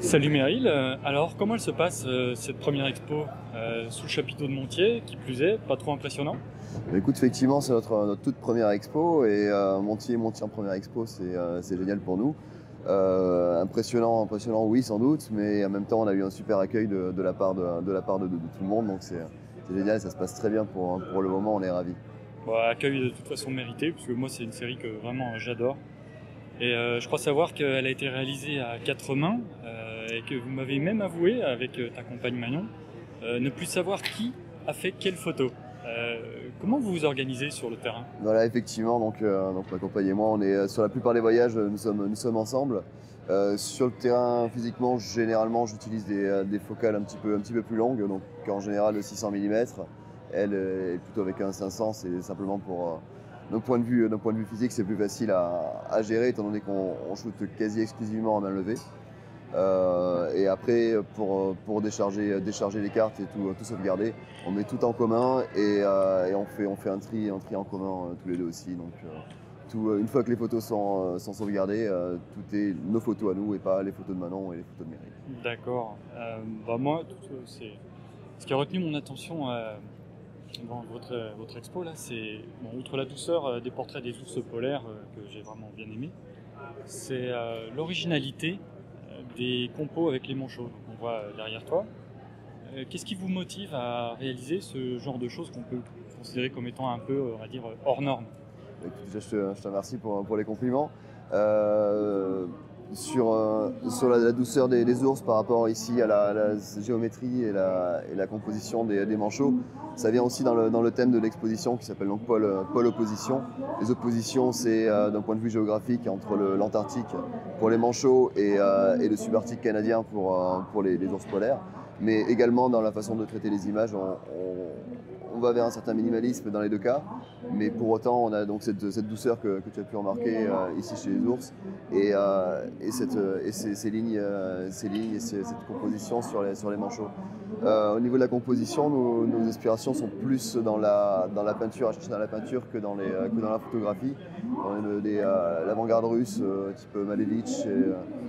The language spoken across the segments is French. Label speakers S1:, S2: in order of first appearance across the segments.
S1: Salut Meryl, alors comment elle se passe cette première expo sous le chapiteau de Montier, qui plus est, pas trop impressionnant?
S2: Bah, écoute, effectivement, c'est notre toute première expo et Montier en première expo, c'est génial pour nous. Impressionnant, oui, sans doute, mais en même temps, on a eu un super accueil de la part de tout le monde, donc c'est génial, ça se passe très bien pour le moment, on est ravis.
S1: Bon, accueil de toute façon mérité, puisque moi c'est une série que vraiment j'adore. Et je crois savoir qu'elle a été réalisée à quatre mains, et que vous m'avez même avoué, avec ta compagne Manon, ne plus savoir qui a fait quelle photo. Euh, Comment vous vous organisez sur le terrain?
S2: Voilà, effectivement, donc ma compagne et moi, on est sur la plupart des voyages, nous sommes ensemble. Sur le terrain, physiquement, généralement, j'utilise des focales un petit peu plus longues, donc en général de 600 mm. Elle est plutôt avec un 500, c'est simplement pour, d'un point de vue physique, c'est plus facile à gérer, étant donné qu'on shoot quasi exclusivement en main levée. Et après, pour décharger les cartes et tout sauvegarder, on met tout en commun et on fait un tri en commun tous les deux aussi. Donc, une fois que les photos sont sauvegardées, tout est nos photos à nous et pas les photos de Manon et les photos de Meryl.
S1: D'accord. Moi, ce qui a retenu mon attention dans votre expo là, c'est bon, outre la douceur des portraits des ours polaires que j'ai vraiment bien aimé, c'est l'originalité des compos avec les manchots qu'on voit derrière toi. Qu'est-ce qui vous motive à réaliser ce genre de choses qu'on peut considérer comme étant un peu, on va dire, hors norme?
S2: Écoute, déjà, je te remercie pour les compliments. Euh, sur la douceur des ours par rapport ici à la géométrie et la composition des manchots, ça vient aussi dans le thème de l'exposition qui s'appelle donc Pôle Opposition. Les oppositions, c'est d'un point de vue géographique entre l'Antarctique pour les manchots et le subarctique canadien pour les ours polaires, mais également dans la façon de traiter les images. On va vers un certain minimalisme dans les deux cas, mais pour autant, on a donc cette douceur que tu as pu remarquer ici chez les ours et ces lignes et cette composition sur les manchots. Au niveau de la composition, nos inspirations sont plus dans la peinture, à chercher dans la peinture que dans la photographie. On est l'avant-garde russe, type Malevich,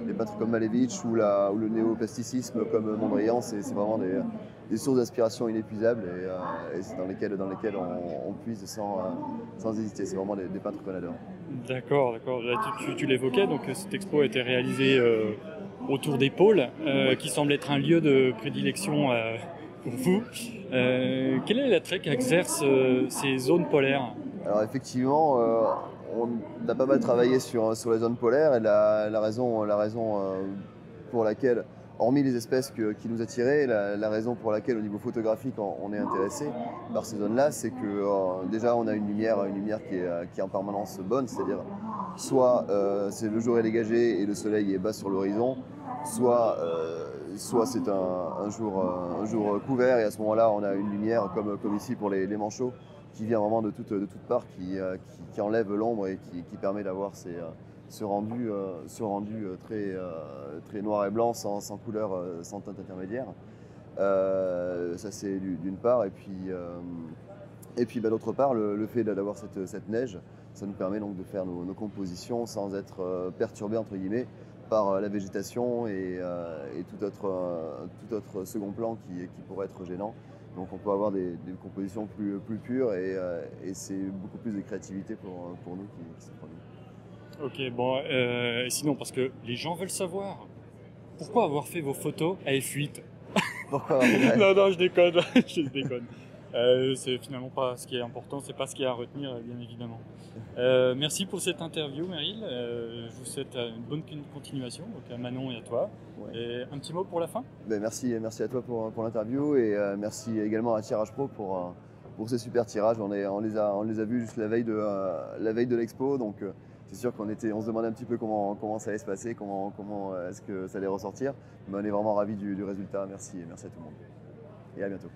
S2: des peintres comme Malevich ou le néoplasticisme comme Mondrian, c'est vraiment des sources d'inspiration inépuisables et c'est dans lesquelles on puise sans hésiter. C'est vraiment des peintres qu'on adore.
S1: D'accord, d'accord. Là, tu l'évoquais, donc cette expo a été réalisée autour des pôles, qui semble être un lieu de prédilection pour vous. Quel est l'attrait qu'exercent ces zones polaires?
S2: Alors effectivement, on a pas mal travaillé sur les zones polaires et la raison pour laquelle, hormis les espèces qui nous attiraient, la raison pour laquelle au niveau photographique on est intéressé par ces zones-là, c'est que déjà on a une lumière qui est en permanence bonne, c'est-à-dire soit c'est le jour est dégagé et le soleil est bas sur l'horizon, soit c'est un jour couvert et à ce moment-là on a une lumière comme ici pour les manchots qui vient vraiment de toutes parts, qui enlève l'ombre et qui permet d'avoir ce rendu très noir et blanc, sans couleur, sans teinte intermédiaire. Ça c'est d'une part, et puis bah, d'autre part, le fait d'avoir cette neige, ça nous permet donc de faire nos compositions sans être perturbés entre guillemets par la végétation et tout autre second plan qui pourrait être gênant. Donc on peut avoir des compositions plus pures et c'est beaucoup plus de créativité pour nous qui se produit.
S1: Ok, bon, sinon, parce que les gens veulent savoir, pourquoi avoir fait vos photos à F8?
S2: Pourquoi
S1: Non, non, je déconne, je déconne. C'est finalement pas ce qui est important, c'est pas ce qui est à retenir, bien évidemment. Merci pour cette interview, Meryl. Je vous souhaite une bonne continuation, donc à Manon et à toi.
S2: Ouais.
S1: Et un petit mot pour la fin?
S2: Ben, merci à toi pour l'interview et merci également à Tirage Pro pour ces super tirages. On les a vus juste la veille de l'expo, donc c'est sûr on se demandait un petit peu comment ça allait se passer, comment est-ce que ça allait ressortir. Mais on est vraiment ravis du résultat. Merci à tout le monde et à bientôt.